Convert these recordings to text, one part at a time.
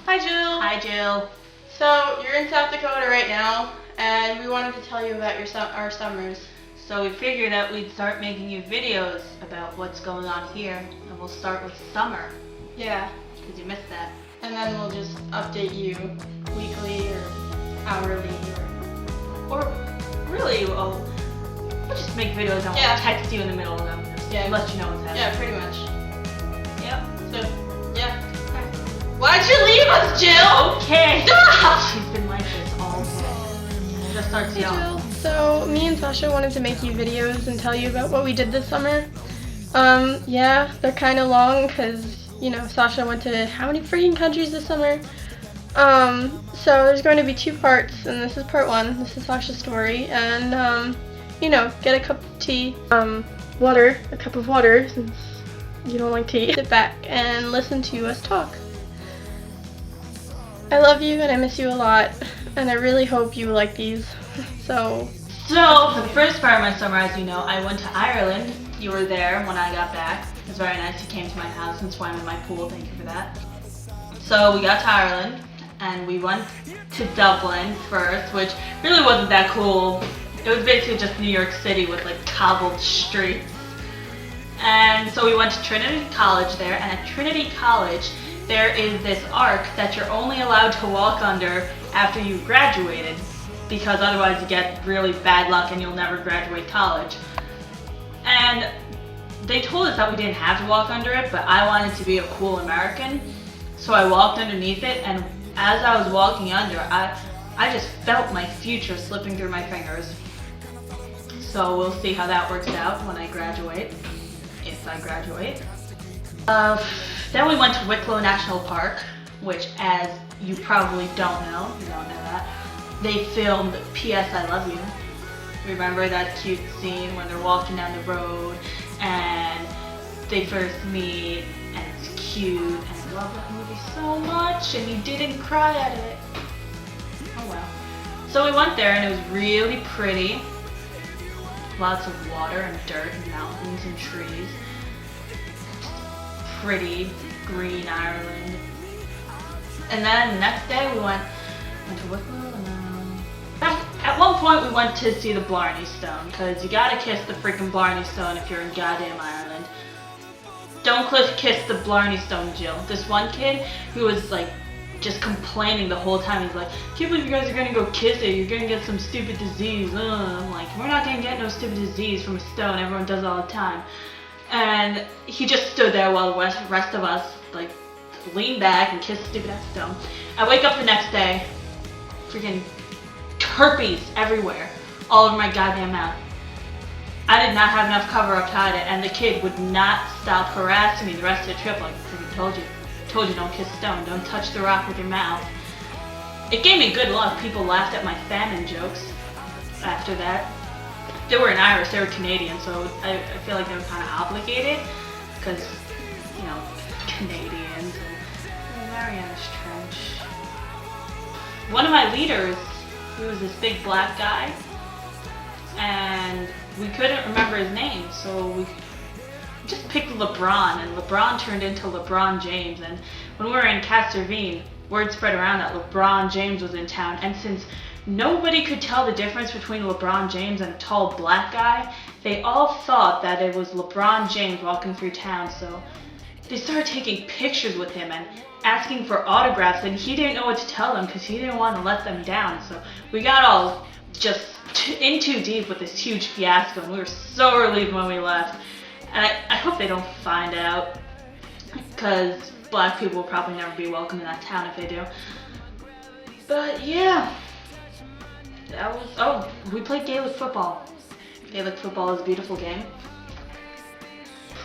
Hi, Jill. Hi, Jill. So you're in South Dakota right now, and we wanted to tell you about our summers. So we figured that we'd start making you videos about what's going on here, and we'll start with summer, Yeah, because you missed that. and then we'll just update you weekly or hourly Or really, we'll just make videos and Yeah. we'll text you in the middle of them, just Yeah. let you know what's happening. yeah, pretty much. Yep. So yeah. Why'd you leave us, Jill? Okay. Stop! She's been like this all day. Just starts Hey, yelling. Jill. So me and Sasha wanted to make you videos and tell you about what we did this summer. Yeah, they're kind of long because Sasha went to how many freaking countries this summer? So there's going to be two parts, and this is part one. This is Sasha's story, and get a cup of tea, a cup of water since you don't like tea. Sit back and listen to us talk. I love you and I miss you a lot, and I really hope you like these. So So, for the first part of my summer, as you know, I went to Ireland. You were there when I got back. It was very nice. You came to my house and swam in my pool. Thank you for that. So, we got to Ireland, and we went to Dublin first, which really wasn't that cool. It was basically just New York City with like cobbled streets. And so we went to Trinity College there, and at Trinity College, there is this arc that you're only allowed to walk under after you've graduated, because otherwise you get really bad luck and you'll never graduate college. And they told us that we didn't have to walk under it, but I wanted to be a cool American, so I walked underneath it, and as I was walking under, I just felt my future slipping through my fingers. So we'll see how that works out when I graduate, if I graduate. Then we went to Wicklow National Park, which, as you probably don't know that, they filmed P.S. I Love You. Remember that cute scene when they're walking down the road and they first meet and it's cute, and I love that movie so much, and you didn't cry at it. Oh well. So we went there and it was really pretty. Lots of water and dirt and mountains and trees. Pretty green Ireland. And then the next day we went to Wicklow, and at one point we went to see the Blarney Stone, because you gotta kiss the freaking Blarney Stone if you're in goddamn Ireland. Don't kiss the Blarney Stone, Jill. This one kid who was like just complaining the whole time, he's like, can't believe you guys are gonna go kiss it, you're gonna get some stupid disease. I'm like, we're not gonna get no stupid disease from a stone, everyone does it all the time. And he just stood there while the rest of us like leaned back and kissed the stupid ass stone. I wake up the next day, freaking herpes everywhere, all over my goddamn mouth. I did not have enough cover up to hide it, and the kid would not stop harassing me the rest of the trip. Like, I told you don't kiss stone, don't touch the rock with your mouth. It gave me good luck. People laughed at my famine jokes after that. They were in Irish, they were Canadian, so I feel like they were kind of obligated, because, Canadians and Mariana's Trench. One of my leaders, he was this big black guy, and we couldn't remember his name, so we just picked LeBron, and LeBron turned into LeBron James. And when we were in Castorvine, word spread around that LeBron James was in town, and since nobody could tell the difference between LeBron James and a tall black guy, they all thought that it was LeBron James walking through town, so they started taking pictures with him and asking for autographs, and he didn't know what to tell them because he didn't want to let them down. So we got all just in too deep with this huge fiasco, and we were so relieved when we left. And I hope they don't find out, because black people will probably never be welcome in that town if they do. But yeah, we played Gaelic football. Gaelic football is a beautiful game,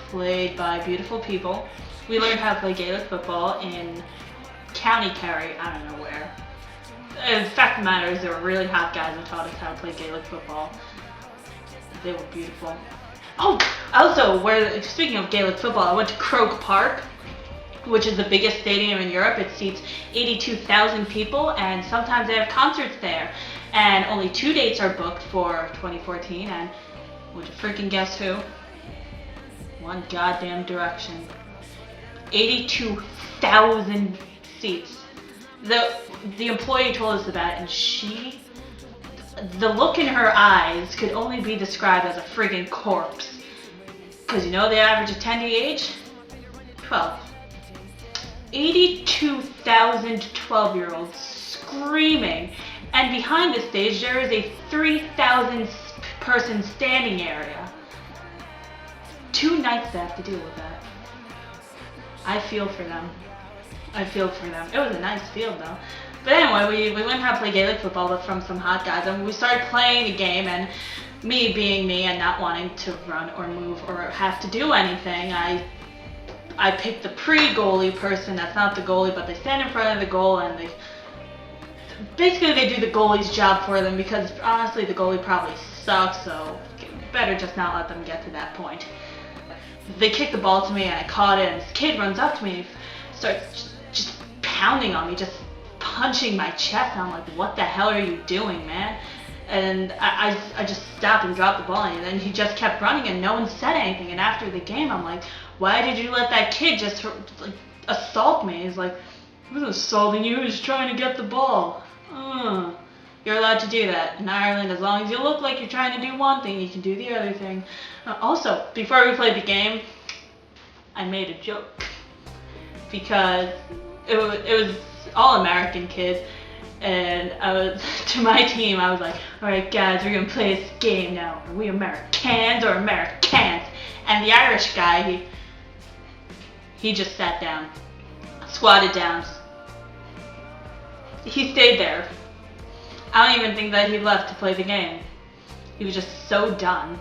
played by beautiful people. We learned how to play Gaelic football in County Kerry, I don't know where. The fact of the matter is, they were really hot guys who taught us how to play Gaelic football. They were beautiful. Oh, also, speaking of Gaelic football, I went to Croke Park, which is the biggest stadium in Europe. It seats 82,000 people, and sometimes they have concerts there. And only 2 dates are booked for 2014, and would you freaking guess who? One Goddamn Direction. 82,000 seats. the employee told us about it, and the look in her eyes could only be described as a friggin' corpse. Because you know the average attendee age? 12. 82,000 12-year-olds screaming. And behind the stage there is a 3,000 person standing area. 2 nights they have to deal with that. I feel for them. I feel for them. It was a nice field though. But anyway, we went out to play Gaelic football with from some hot guys, and we started playing the game, and me being me and not wanting to run or move or have to do anything, I picked the pre-goalie person that's not the goalie, but they stand in front of the goal and they do the goalie's job for them, because honestly the goalie probably sucks, so better just not let them get to that point. They kicked the ball to me and I caught it, and this kid runs up to me and starts just pounding on me, just punching my chest, and I'm like, what the hell are you doing, man? And I just stopped and dropped the ball, and then he just kept running and no one said anything. And after the game I'm like, why did you let that kid just like assault me? He's like, I wasn't assaulting you, he was trying to get the ball. You're allowed to do that in Ireland. As long as you look like you're trying to do one thing, you can do the other thing. Also, before we played the game, I made a joke, because it was all American kids, and I was to my team. I was like, "All right, guys, we're gonna play this game now. Are we Americans or Americans?" And the Irish guy, he just sat down, squatted down. He stayed there. I don't even think that he left to play the game. He was just so done.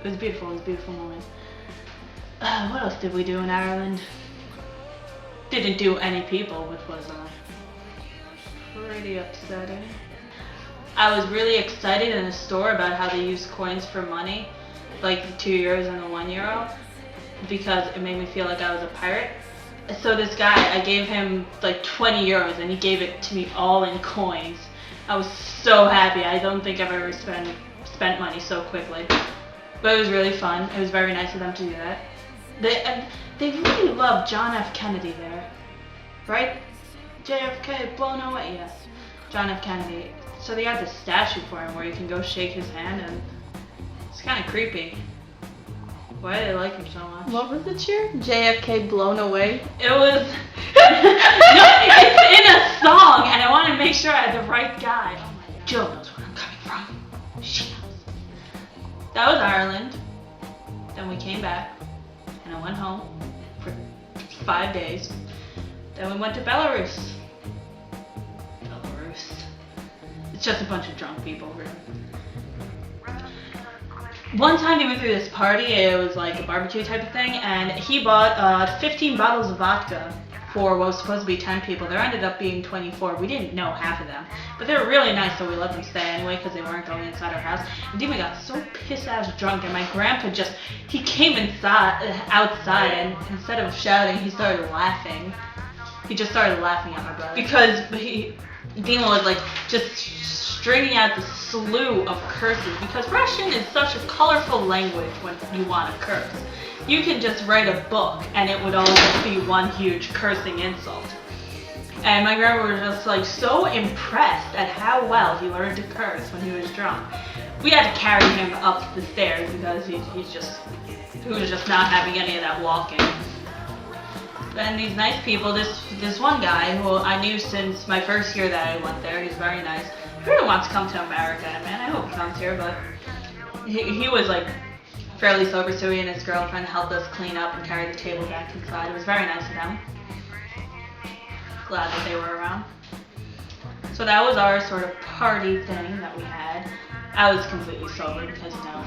It was beautiful. It was a beautiful moment. What else did we do in Ireland? Didn't do any people, which was pretty upsetting. I was really excited in the store about how they use coins for money, like the 2 euros and the 1 euro, because it made me feel like I was a pirate. So this guy, I gave him like 20 euros and he gave it to me all in coins. I was so happy. I don't think I've ever spent money so quickly. But it was really fun. It was very nice of them to do that. They really love John F. Kennedy there, right? JFK, blown away, yes. John F. Kennedy. So they have this statue for him where you can go shake his hand, and it's kind of creepy. Why do they like him so much? What was the cheer? JFK blown away? It was... No, it's in a song, and I want to make sure I had the right guy. Oh my God. Jill knows where I'm coming from. She knows. That was Ireland. Then we came back, and I went home for 5 days. Then we went to Belarus. It's just a bunch of drunk people, really. One time he went through this party, it was like a barbecue type of thing, and he bought 15 bottles of vodka for what was supposed to be 10 people. There ended up being 24. We didn't know half of them, but they were really nice, so we let them stay anyway because they weren't going inside our house. And Dima got so piss-ass drunk, and my grandpa he came outside, and instead of shouting, he started laughing. He just started laughing at my brother because Dima was like just stringing out the slew of curses, because Russian is such a colorful language when you want to curse. You can just write a book and it would all just be one huge cursing insult. And my grandma was just like so impressed at how well he learned to curse when he was drunk. We had to carry him up the stairs because he was just not having any of that walking. And these nice people, this one guy who I knew since my first year that I went there, he's very nice. He really wants to come to America, man. I hope he comes here, but he was like fairly sober, so he and his girlfriend helped us clean up and carry the table back inside. It was very nice of them. Glad that they were around. So that was our sort of party thing that we had. I was completely sober because, you know,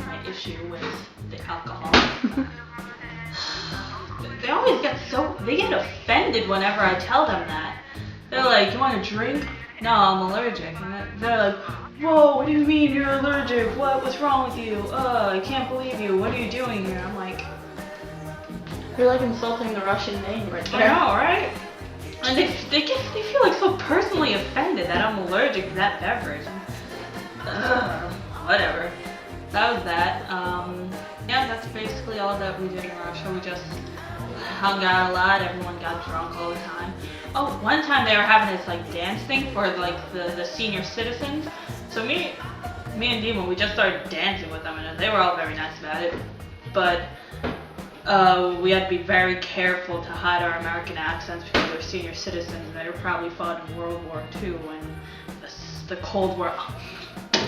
my issue with the alcohol. They always get offended whenever I tell them that. They're like, you want a drink? No, I'm allergic. And they're like, whoa, what do you mean you're allergic? What's wrong with you? I can't believe you. What are you doing here? I'm like, you're like insulting the Russian name right there. I know, right? And they feel like so personally offended that I'm allergic to that beverage. Whatever. That was that. Yeah, that's basically all that we did in Russia. We just hung out a lot. Everyone got drunk all the time. Oh, one time they were having this like dance thing for like the senior citizens. So me and Dima, we just started dancing with them, and they were all very nice about it. But we had to be very careful to hide our American accents because they're senior citizens, and they were probably fought in World War II and the Cold War.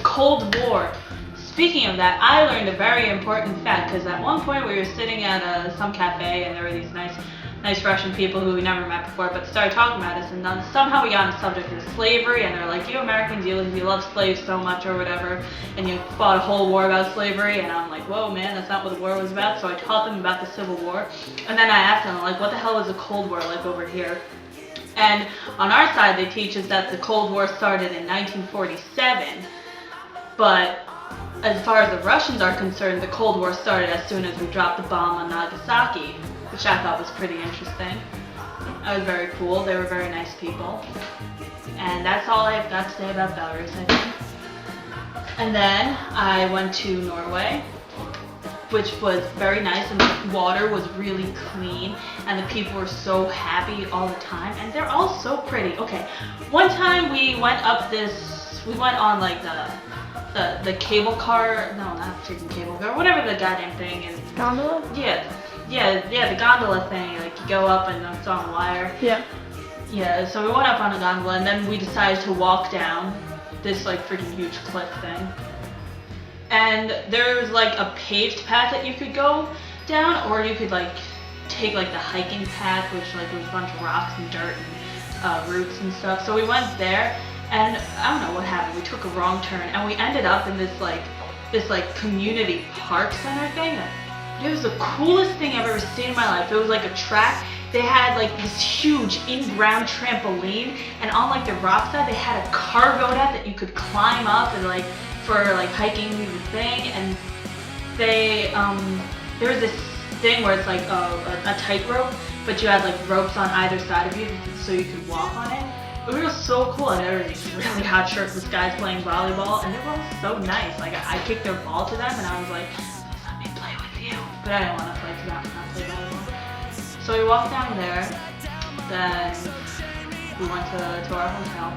Cold War. Speaking of that, I learned a very important fact because at one point we were sitting at some cafe, and there were these nice Russian people who we never met before, but started talking about us, and then somehow we got on the subject of slavery, and they're like, you Americans, you love slaves so much or whatever, and you fought a whole war about slavery, and I'm like, whoa man, that's not what the war was about. So I taught them about the Civil War, and then I asked them, like, what the hell is the Cold War like over here? And on our side they teach us that the Cold War started in 1947, but as far as the Russians are concerned, the Cold War started as soon as we dropped the bomb on Nagasaki, which I thought was pretty interesting. That was very cool. They were very nice people. And that's all I've got to say about Belarus, I think. And then I went to Norway, which was very nice, and the water was really clean, and the people were so happy all the time, and they're all so pretty. Okay, one time we went on like the cable car, no, not freaking cable car, whatever the goddamn thing is. Gondola? Yeah, the gondola thing, like you go up and it's on a wire. Yeah. Yeah, so we went up on a gondola, and then we decided to walk down this like freaking huge cliff thing. And there was like a paved path that you could go down, or you could like take like the hiking path, which like was a bunch of rocks and dirt and roots and stuff. So we went there, and I don't know what happened. We took a wrong turn, and we ended up in this community park center thing. It was the coolest thing I've ever seen in my life. It was like a track. They had like this huge in-ground trampoline, and on like the rock side they had a cargo net that you could climb up and like for like hiking the thing. And they there was this thing where it's like a tightrope, but you had like ropes on either side of you so you could walk on it. It was so cool, and there were these really hot shirtless guys playing volleyball, and they were all so nice. Like I kicked their ball to them, and I was like, let me play with you. But I didn't want to play because I'm not play volleyball. So we walked down there, then we went to our hotel.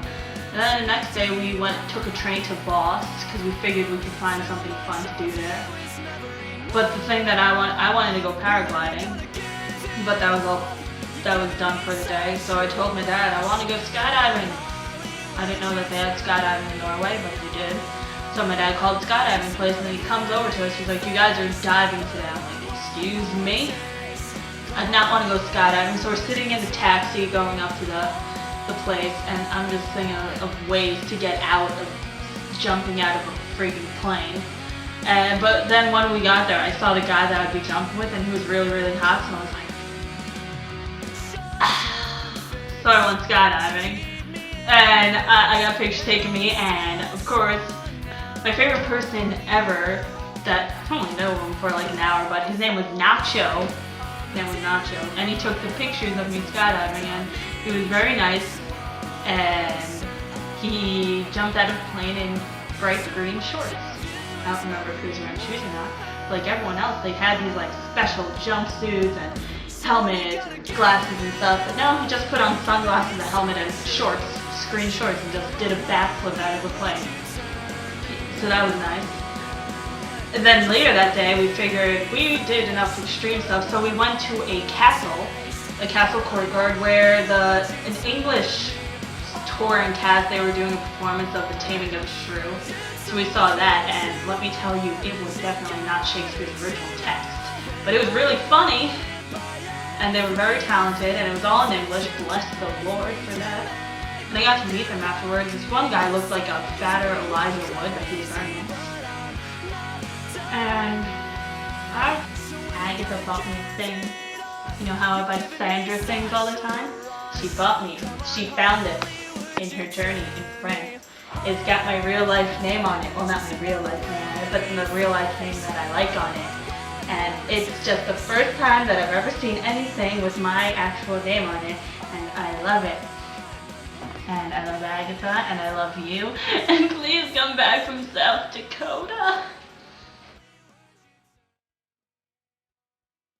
And then the next day we took a train to Voss because we figured we could find something fun to do there. But the thing that I wanted to go paragliding, but that was done for the day. So I told my dad I want to go skydiving. I didn't know that they had skydiving in Norway, but they did. So my dad called the skydiving place, and then he comes over to us. He's like, you guys are diving today. I'm like, excuse me? I did not want to go skydiving, so we're sitting in the taxi going up to the place, and I'm just thinking of ways to get out of jumping out of a freaking plane. But then when we got there, I saw the guy that I'd be jumping with, and he was really, really hot, so I was like, so I went skydiving, and I got pictures taken of me, and of course, my favorite person ever, that I only know him for like an hour, but his name was Nacho. And he took the pictures of me skydiving, and he was very nice, and he jumped out of a plane in bright green shorts. I don't remember if he was wearing shoes or not. Like everyone else, they had these like special jumpsuits and helmets and glasses and stuff, but no, he just put on sunglasses, a helmet, and shorts, screen shorts, and just did a backflip out of the plane. So that was nice. And then later that day, we figured we did enough extreme stuff, so we went to a castle courtyard where an English touring cast, they were doing a performance of The Taming of the Shrew. So we saw that, and let me tell you, it was definitely not Shakespeare's original text. But it was really funny, and they were very talented, and it was all in English, bless the Lord for that. And I got to meet them afterwards. This one guy looked like a fatter Elijah Wood, but he was very nice. And Agatha bought me a thing. You know how I buy Sandra things all the time? She found it in her journey in France. It's got my real life name on it. Well, not my real life name on it, but the real life name that I like on it. And it's just the first time that I've ever seen anything with my actual name on it, and I love it. And I love Agatha, and I love you. And please come back from South Dakota.